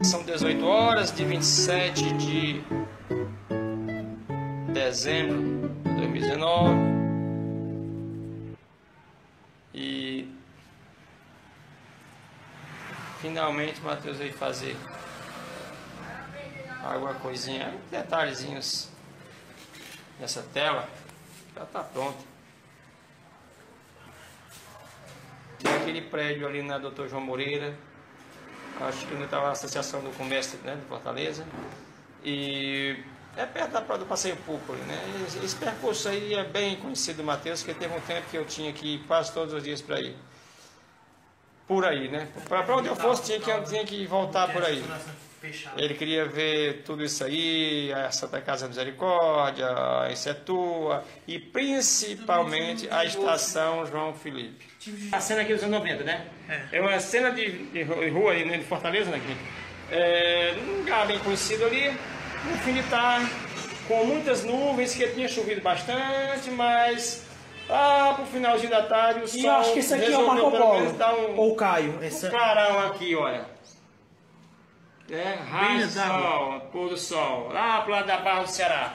São 18 horas de 27 de dezembro de 2019 e finalmente o Matheus veio fazer alguma coisinha, detalhezinhos nessa tela, já está pronto. Tem aquele prédio ali na Dr. João Moreira, acho que ainda estava a Associação do Comércio, né, de Fortaleza, e é perto do Passeio Púrpura, né? Esse percurso aí é bem conhecido do Matheus, porque teve um tempo que eu tinha que ir quase todos os dias para ir por aí, né? Para onde eu fosse tinha que voltar por aí. Ele queria ver tudo isso aí, a Santa Casa da Misericórdia, a Insetua e principalmente a Estação João Felipe. A cena aqui dos anos 90, né? É uma cena de rua aí, né, de Fortaleza, né? Um lugar bem conhecido ali, no fim de tarde, com muitas nuvens, que tinha chovido bastante, mas lá pro finalzinho da tarde o sol. E eu acho que esse aqui é o Marco Polo, ou o Caio. Um clarão aqui, olha. Raio do sol, pôr do sol, lá pro lado da Barra do Ceará.